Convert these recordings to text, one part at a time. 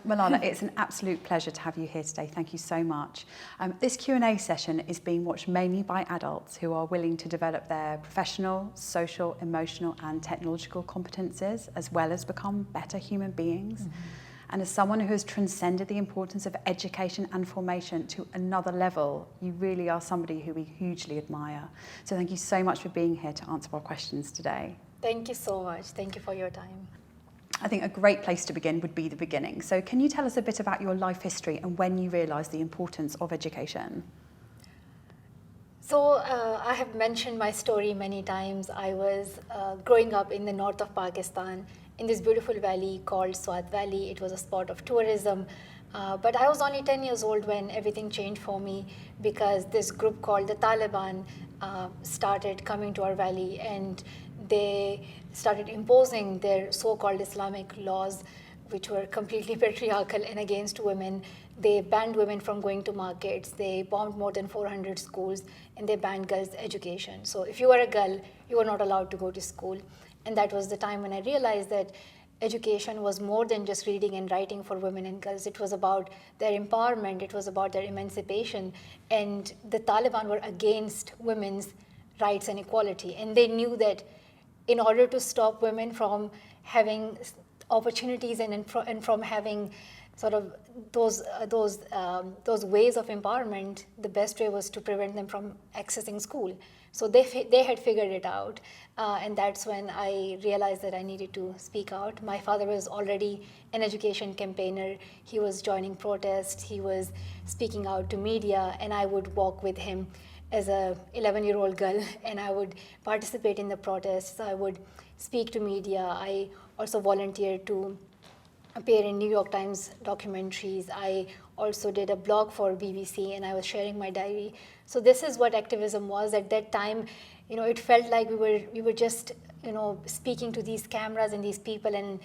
Malala, it's an absolute pleasure to have you here today. Thank you so much. This Q&A session is being watched mainly by adults who are willing to develop their professional, social, emotional and technological competences, as well as become better human beings. Mm-hmm. And as someone who has transcended the importance of education and formation to another level, you really are somebody who we hugely admire. So thank you so much for being here to answer our questions today. Thank you so much. Thank you for your time. I think a great place to begin would be the beginning. So can you tell us a bit about your life history and when you realised the importance of education? So I have mentioned my story many times. I was growing up in the north of Pakistan in this beautiful valley called Swat Valley. It was a spot of tourism. But I was only 10 years old when everything changed for me, because this group called the Taliban started coming to our valley, and they started imposing their so-called Islamic laws, which were completely patriarchal and against women. They banned women from going to markets. They bombed more than 400 schools, and they banned girls' education. So if you were a girl, you were not allowed to go to school. And that was the time when I realized that education was more than just reading and writing for women and girls. It was about their empowerment. It was about their emancipation. And the Taliban were against women's rights and equality. And they knew that in order to stop women from having opportunities and from having sort of those ways of empowerment, the best way was to prevent them from accessing school. So they had figured it out, and that's when I realized that I needed to speak out. My father was already an education campaigner. He was joining protests. He was speaking out to media, and I would walk with him as a 11-year-old girl, and I would participate in the protests. I would speak to media. I also volunteered to appear in New York Times documentaries. I also did a blog for BBC, and I was sharing my diary. So this is what activism was at that time. You know, it felt like we were just, you know, speaking to these cameras and these people, and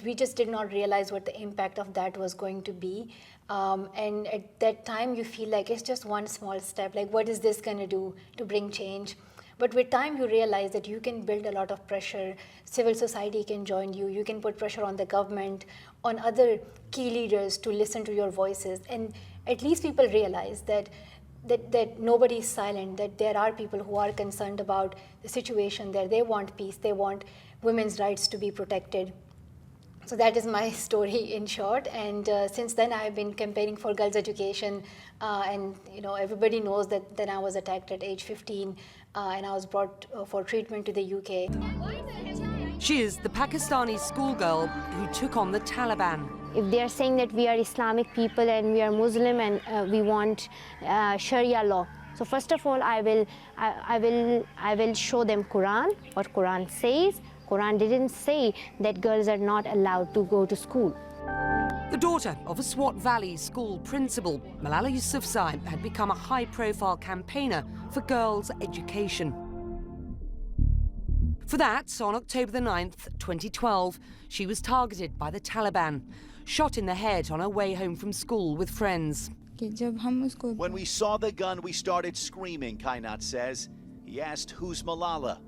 we just did not realize what the impact of that was going to be. And at that time, you feel like it's just one small step. Like, what is this going to do to bring change? But with time, you realize that you can build a lot of pressure. Civil society can join you. You can put pressure on the government, on other key leaders to listen to your voices. And at least people realize that nobody is silent, that there are people who are concerned about the situation there. They want peace. They want women's rights to be protected. So that is my story in short. And since then, I've been campaigning for girls' education. And you know, everybody knows that then I was attacked at age 15. And I was brought for treatment to the UK. She is the Pakistani schoolgirl who took on the Taliban. If they are saying that we are Islamic people and we are Muslim and we want Sharia law, so first of all, I will show them Quran, what Quran says. Quran didn't say that girls are not allowed to go to school. The daughter of a Swat Valley school principal, Malala Yousafzai, had become a high-profile campaigner for girls' education. For that, on October the 9th, 2012, she was targeted by the Taliban, shot in the head on her way home from school with friends. When we saw the gun, we started screaming, Kainat says. He asked, "Who's Malala?"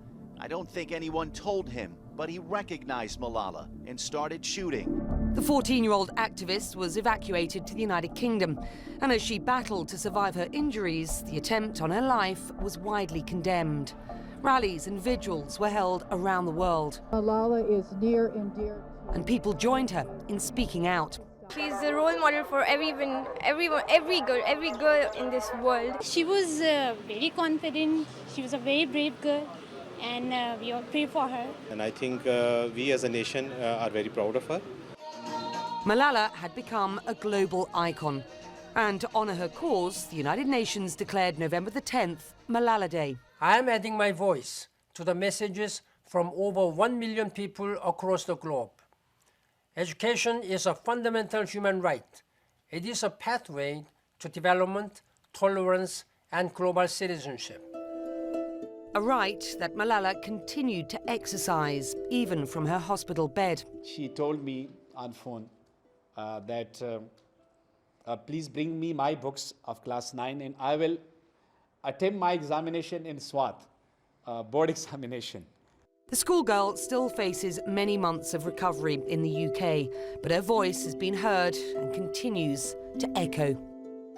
I don't think anyone told him, but he recognized Malala and started shooting. The 14-year-old activist was evacuated to the United Kingdom, and as she battled to survive her injuries, the attempt on her life was widely condemned. Rallies and vigils were held around the world. Malala is near and dear. And people joined her in speaking out. She's a role model for every girl in this world. She was very confident. She was a very brave girl, and we all pray for her. And I think we as a nation are very proud of her. Malala had become a global icon. And to honour her cause, the United Nations declared November the 10th Malala Day. I am adding my voice to the messages from over 1 million people across the globe. Education is a fundamental human right. It is a pathway to development, tolerance, and global citizenship. A right that Malala continued to exercise, even from her hospital bed. She told me on phone that please bring me my books of class 9 and I will attempt my examination in Swat, board examination. The schoolgirl still faces many months of recovery in the UK, but her voice has been heard and continues to echo.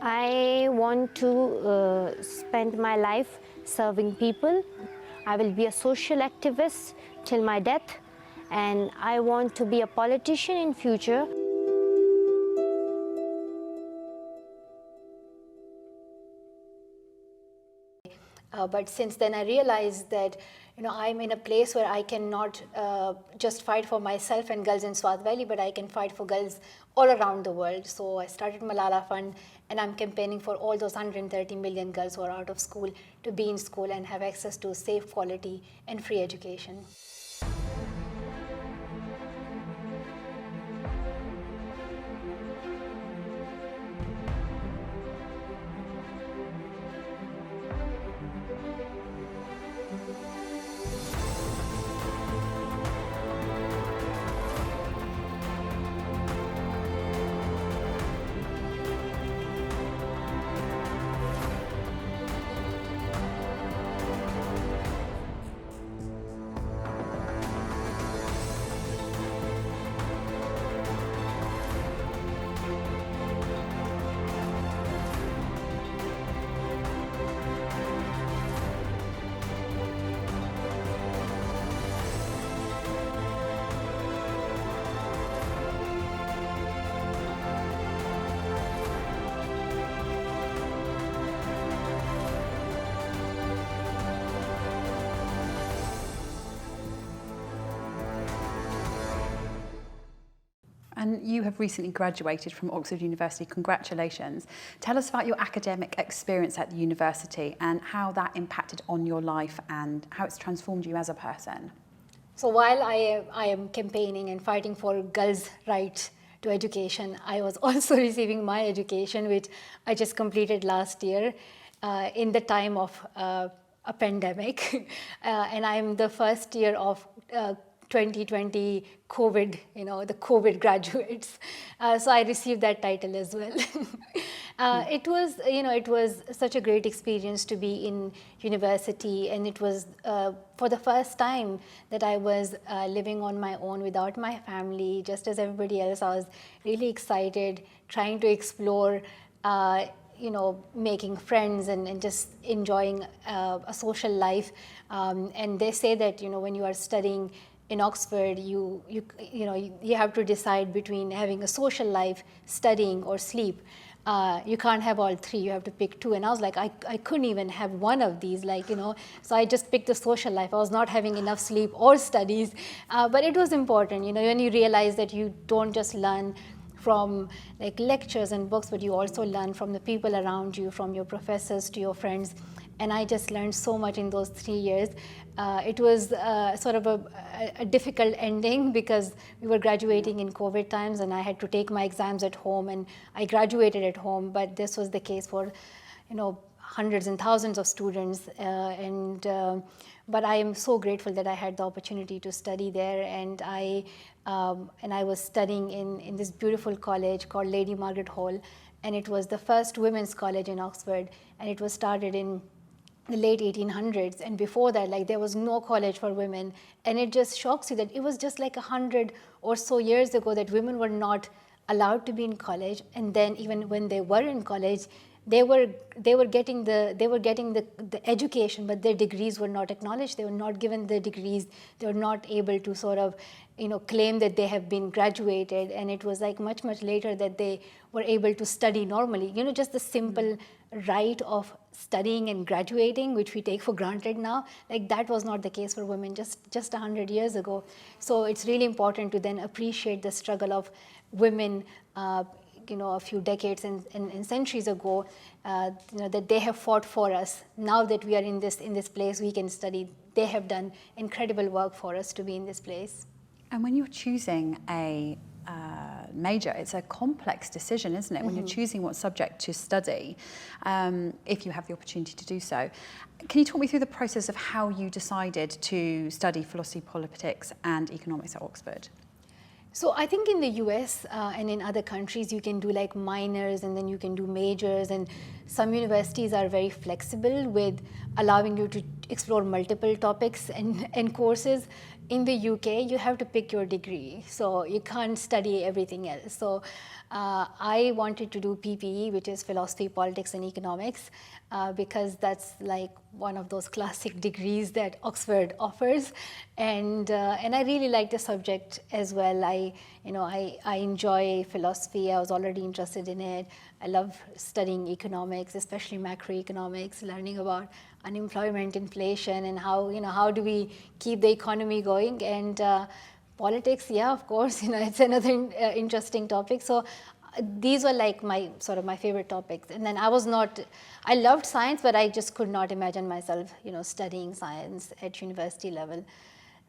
I want to spend my life serving people. I will be a social activist till my death, and I want to be a politician in future. But since then I realized that I'm in a place where I cannot just fight for myself and girls in Swat Valley, but I can fight for girls all around the world. So I started Malala Fund, and I'm campaigning for all those 130 million girls who are out of school to be in school and have access to safe, quality and free education. And you have recently graduated from Oxford University. Congratulations. Tell us about your academic experience at the university and how that impacted on your life and how it's transformed you as a person. So while I am campaigning and fighting for girls' right to education, I was also receiving my education, which I just completed last year in the time of a pandemic. And I'm the first year of 2020 COVID, the COVID graduates. So I received that title as well. It was such a great experience to be in university, and it was for the first time that I was living on my own without my family, just as everybody else. I was really excited, trying to explore making friends and just enjoying a social life. And they say that, when you are studying in Oxford, you have to decide between having a social life, studying, or sleep. You can't have all three. You have to pick two. And I was like, I couldn't even have one of these, so I just picked the social life. I was not having enough sleep or studies, but it was important, when you realize that you don't just learn from lectures and books, but you also learn from the people around you, from your professors to your friends. And I just learned so much in those 3 years. It was sort of a difficult ending because we were graduating in COVID times, and I had to take my exams at home, and I graduated at home. But this was the case for, hundreds and thousands of students. But I am so grateful that I had the opportunity to study there, and I was studying in this beautiful college called Lady Margaret Hall, and it was the first women's college in Oxford, and it was started in the late 1800s, and before that, there was no college for women. And it just shocks you that it was just 100 or so years ago that women were not allowed to be in college. And then even when they were in college, they were getting the education, but their degrees were not acknowledged. They were not given the degrees. They were not able to sort of claim that they have been graduated. And it was much later that they were able to study normally. Just the simple right of studying and graduating, which we take for granted now, that was not the case for women just 100 years ago. So it's really important to then appreciate the struggle of women a few decades and centuries ago, that they have fought for us. Now that we are in this place, we can study. They have done incredible work for us to be in this place. And when you're choosing a major, it's a complex decision, isn't it? When you're choosing what subject to study, if you have the opportunity to do so. Can you talk me through the process of how you decided to study philosophy, politics and economics at Oxford? So I think in the US and in other countries, you can do minors and then you can do majors, and some universities are very flexible with allowing you to explore multiple topics and courses. In the UK, you have to pick your degree, so you can't study everything else. So I wanted to do PPE, which is Philosophy, Politics and Economics, because that's like one of those classic degrees that Oxford offers, and I really like the subject as well. I enjoy philosophy. I was already interested in it. I love studying economics, especially macroeconomics, learning about unemployment, inflation, and how do we keep the economy going. And politics, yeah, of course, it's another interesting topic. So these were like my favorite topics. And then I loved science, but I just could not imagine myself, studying science at university level.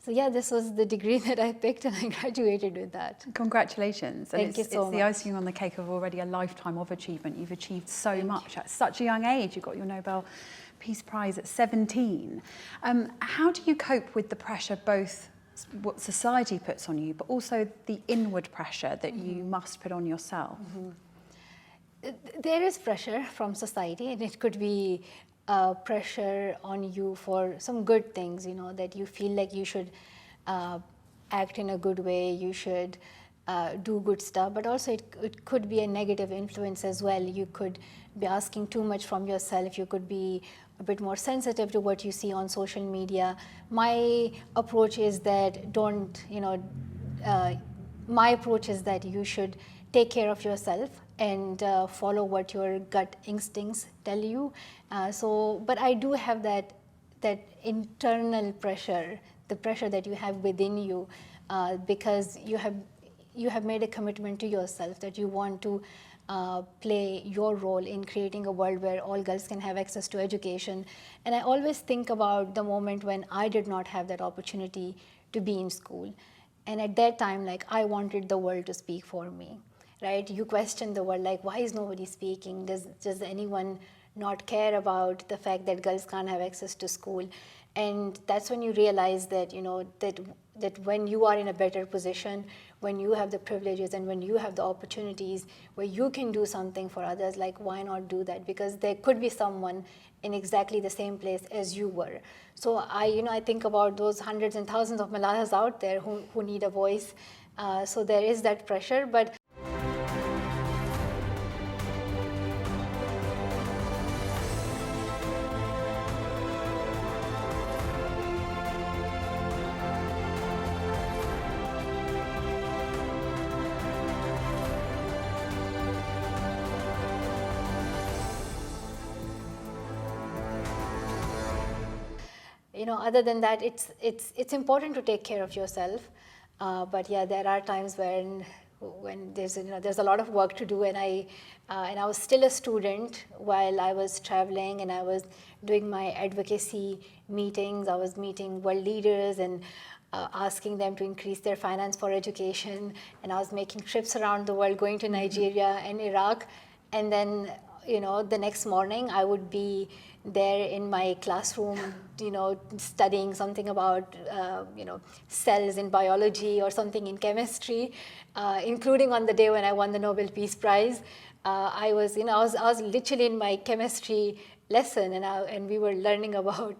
So yeah, this was the degree that I picked, and I graduated with that. Congratulations. Thank you so much. It's the icing on the cake of already a lifetime of achievement. You've achieved so much at such a young age. You got your Nobel Peace Prize at 17. How do you cope with the pressure, both what society puts on you, but also the inward pressure that you must put on yourself? There is pressure from society, and it could be pressure on you for some good things, that you feel like you should act in a good way, you should do good stuff, but also it could be a negative influence as well. You could be asking too much from yourself, you could be a bit more sensitive to what you see on social media. My approach is that you should take care of yourself and follow what your gut instincts tell you. But I do have that internal pressure, the pressure that you have within you, because you have made a commitment to yourself that you want to play your role in creating a world where all girls can have access to education. And I always think about the moment when I did not have that opportunity to be in school. And at that time, I wanted the world to speak for me, right? You question the world, why is nobody speaking? Does anyone not care about the fact that girls can't have access to school? And that's when you realize that, that when you are in a better position, when you have the privileges and when you have the opportunities where you can do something for others, why not do that? Because there could be someone in exactly the same place as you were. So I think about those hundreds and thousands of Malalas out there who need a voice. So there is that pressure, but other than that, it's important to take care of yourself. But yeah, there are times when there's a lot of work to do, and I was still a student while I was traveling, and I was doing my advocacy meetings. I was meeting world leaders and asking them to increase their finance for education, and I was making trips around the world, going to Nigeria and Iraq, and then the next morning I would be there in my classroom, studying something about, cells in biology or something in chemistry, including on the day when I won the Nobel Peace Prize. I was literally in my chemistry lesson, and we were learning about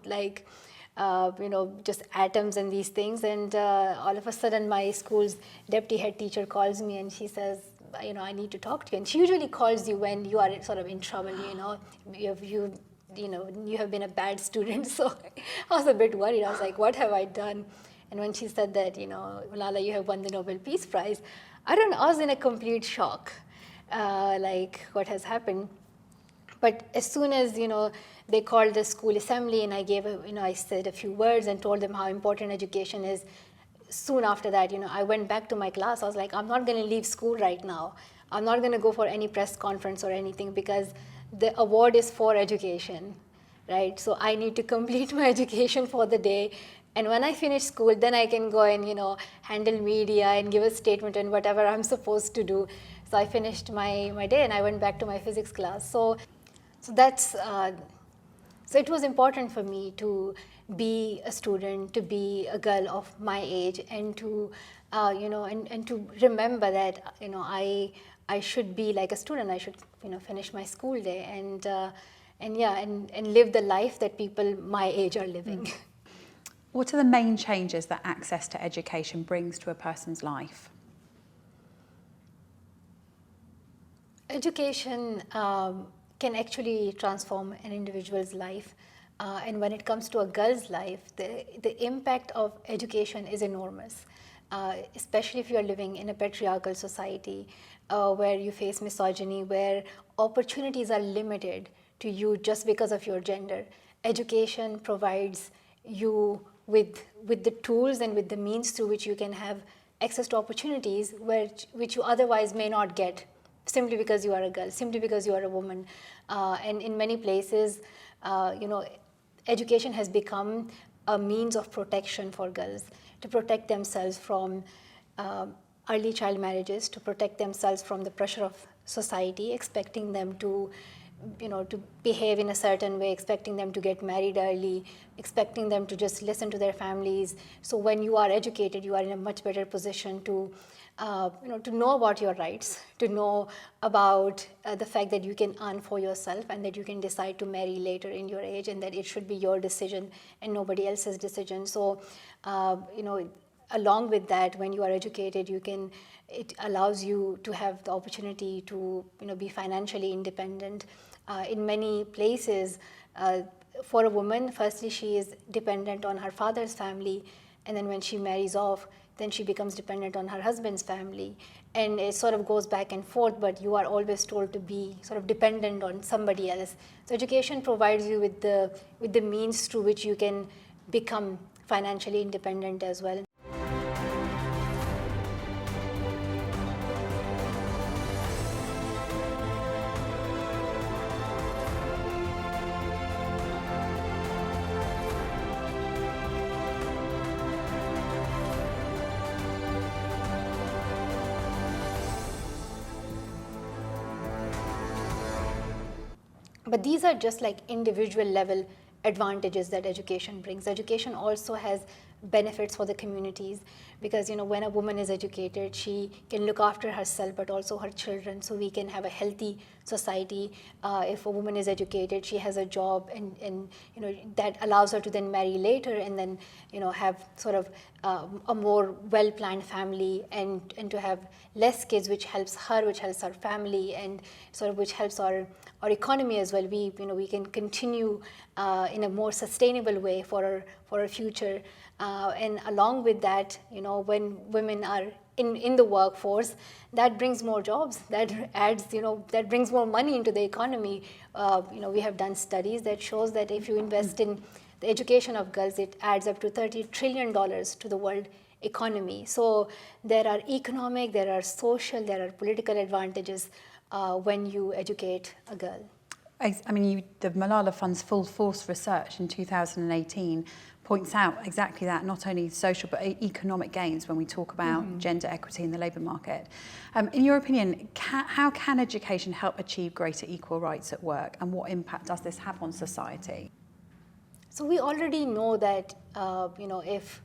just atoms and these things. And all of a sudden, my school's deputy head teacher calls me, and she says, I need to talk to you. And she usually calls you when you are sort of in trouble, you have been a bad student. So I was a bit worried. I was like, what have I done? And when she said that, Malala, you have won the Nobel Peace Prize, I was in a complete shock, what has happened. But as soon as, they called the school assembly, and I gave, I said a few words and told them how important education is. Soon after that, I went back to my class. I was like, I'm not going to leave school right now. I'm not going to go for any press conference or anything, because the award is for education, right? So I need to complete my education for the day. And when I finish school, then I can go and, handle media and give a statement and whatever I'm supposed to do. So I finished my day, and I went back to my physics class. So that's, so it was important for me to be a student, to be a girl of my age, and to, and to remember that, I should be like a student. I should, finish my school day, and live the life that people my age are living. What are the main changes that access to education brings to a person's life? Education can actually transform an individual's life. And when it comes to a girl's life, the impact of education is enormous, especially if you're living in a patriarchal society where you face misogyny, where opportunities are limited to you just because of your gender. Education provides you with the tools and with the means through which you can have access to opportunities which you otherwise may not get, simply because you are a girl, simply because you are a woman. And in many places, education has become a means of protection for girls, to protect themselves from early child marriages, to protect themselves from the pressure of society, expecting them to behave in a certain way, expecting them to get married early, expecting them to just listen to their families. So when you are educated, you are in a much better position to know about your rights, to know about the fact that you can earn for yourself and that you can decide to marry later in your age, and that it should be your decision and nobody else's decision. So, along with that, when you are educated, it allows you to have the opportunity to be financially independent. In many places, for a woman, firstly, she is dependent on her father's family, and then when she marries off, then she becomes dependent on her husband's family. And it sort of goes back and forth, but you are always told to be sort of dependent on somebody else. So education provides you with the means through which you can become financially independent as well. But these are just like individual level advantages that education brings. Education also has benefits for the communities, because when a woman is educated, she can look after herself but also her children, so we can have a healthy society. If a woman is educated, she has a job, and that allows her to then marry later, and then have sort of a more well-planned family, and to have less kids, which helps her, which helps our family, and sort of which helps our economy as well. We can continue in a more sustainable way for our future. And along with that, when women are in the workforce, that brings more jobs, that adds, that brings more money into the economy. We have done studies that shows that if you invest in the education of girls, it adds up to $30 trillion to the world economy. So there are economic, there are social, there are political advantages when you educate a girl. I mean, the Malala Fund's Full Force research in 2018 points out exactly that, not only social but economic gains when we talk about gender equity in the labour market. In your opinion, how can education help achieve greater equal rights at work, and what impact does this have on society? So we already know that, if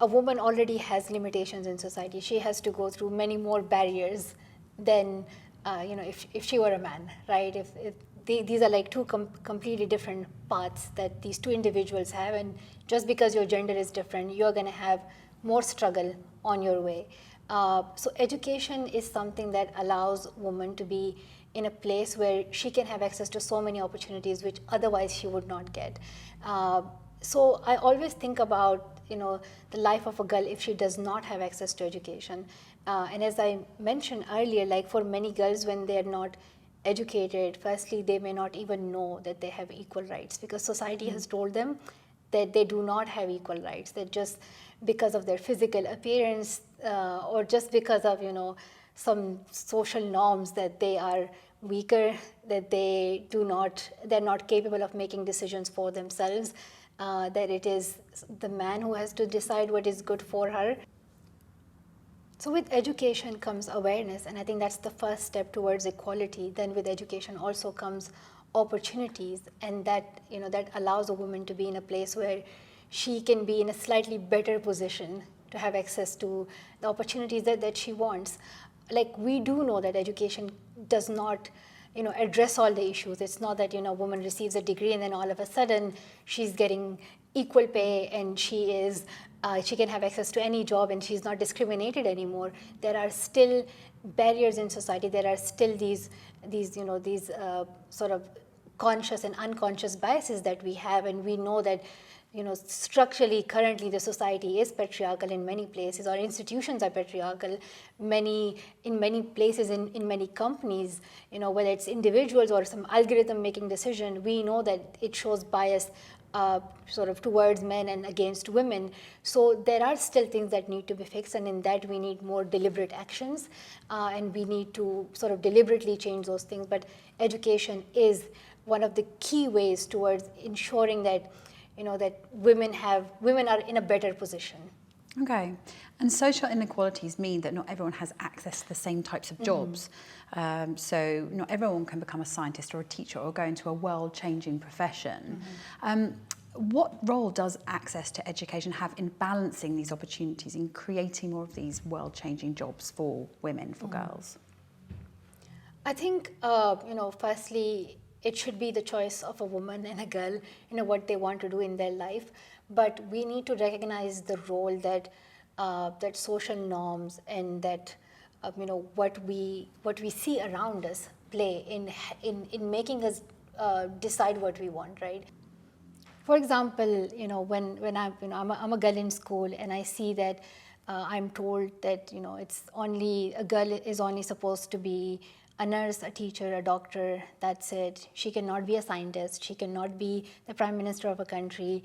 a woman already has limitations in society, she has to go through many more barriers than, if she were a man, right? If these are like two completely different paths that these two individuals have, and just because your gender is different, you're going to have more struggle on your way. So education is something that allows women to be in a place where she can have access to so many opportunities which otherwise she would not get. So I always think about the life of a girl if she does not have access to education. And as I mentioned earlier, like for many girls, when they're not educated, firstly, they may not even know that they have equal rights, because society has told them that they do not have equal rights, that just because of their physical appearance or just because of some social norms, that they are weaker, that they're not capable of making decisions for themselves, that it is the man who has to decide what is good for her. So with education comes awareness, and I think that's the first step towards equality. Then with education also comes opportunities, and that that allows a woman to be in a place where she can be in a slightly better position to have access to the opportunities that she wants. Like, we do know that education does not address all the issues. It's not that, a woman receives a degree and then all of a sudden she's getting equal pay and she can have access to any job and she's not discriminated anymore. There are still barriers in society. There are still these sort of conscious and unconscious biases that we have, and we know that structurally, currently, the society is patriarchal in many places. Our institutions are patriarchal. In many places, in many companies, whether it's individuals or some algorithm making decision, we know that it shows bias sort of towards men and against women. So there are still things that need to be fixed, and in that we need more deliberate actions, and we need to sort of deliberately change those things. But education is one of the key ways towards ensuring that that women are in a better position. Okay, and social inequalities mean that not everyone has access to the same types of jobs. So not everyone can become a scientist or a teacher or go into a world-changing profession. What role does access to education have in balancing these opportunities, in creating more of these world-changing jobs for women, for girls? I think, firstly, it should be the choice of a woman and a girl, what they want to do in their life. But we need to recognize the role that that social norms and that what we see around us play in making us decide what we want, right? For example, when I'm a girl in school and I see that I'm told that it's only a girl is only supposed to be a nurse, a teacher, a doctor, that's it. She cannot be a scientist. She cannot be the prime minister of a country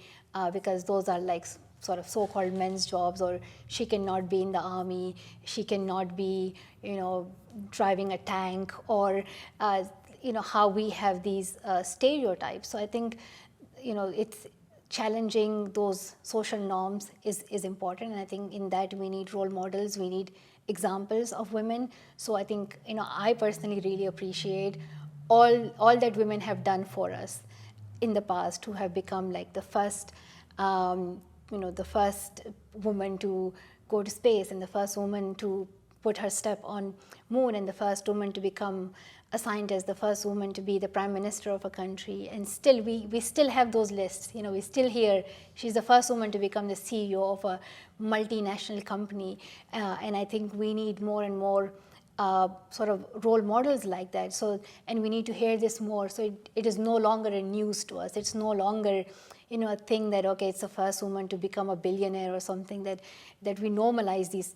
because those are like sort of so-called men's jobs, or she cannot be in the army. She cannot be, driving a tank, or, how we have these stereotypes. So I think, it's challenging those social norms is important. And I think in that we need role models. We need examples of women. So I think, I personally really appreciate all that women have done for us in the past, who have become like the first, the first woman to go to space, and the first woman to put her step on moon, and the first woman to become a scientist, the first woman to be the prime minister of a country. And still, we still have those lists. We still hear she's the first woman to become the CEO of a multinational company. And I think we need more and more sort of role models like that. So, and we need to hear this more. So it is no longer a news to us. It's no longer a thing that, okay, it's the first woman to become a billionaire or something, that we normalize these,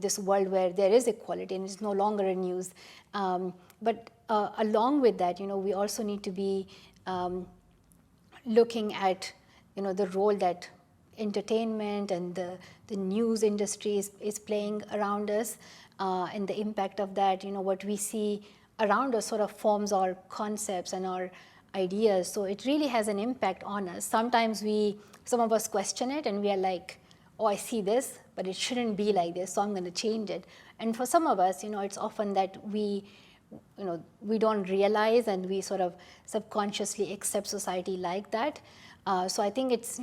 this world where there is equality and it's no longer a news. But along with that, we also need to be looking at, the role that entertainment and the news industry is playing around us, and the impact of that. What we see around us sort of forms our concepts and our ideas. So it really has an impact on us. Sometimes some of us question it and we are like, oh, I see this, but it shouldn't be like this, so I'm going to change it. And for some of us, it's often that we don't realize, and we sort of subconsciously accept society like that. So I think it's,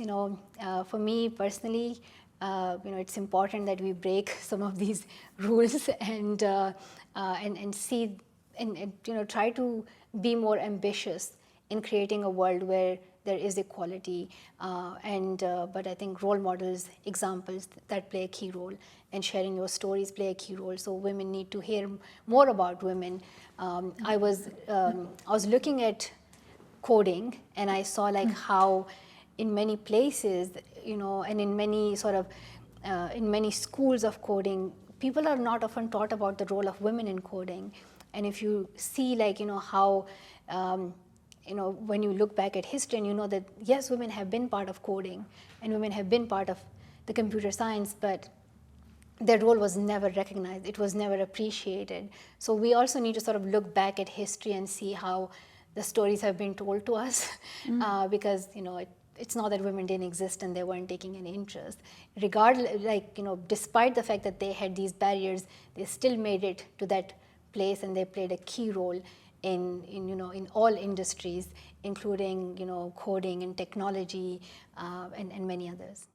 for me personally, it's important that we break some of these rules and see and try to be more ambitious in creating a world where there is equality, but I think role models, examples that play a key role, and sharing your stories play a key role. So women need to hear more about women. I was looking at coding, and I saw like how in many places, and in many sort of in many schools of coding, people are not often taught about the role of women in coding. And if you see like how when you look back at history, and you know that yes, women have been part of coding and women have been part of the computer science, but their role was never recognized. It was never appreciated. So we also need to sort of look back at history and see how the stories have been told to us, because it's not that women didn't exist and they weren't taking any interest. Regardless, despite the fact that they had these barriers, they still made it to that place, and they played a key role in all industries, including coding and technology and many others.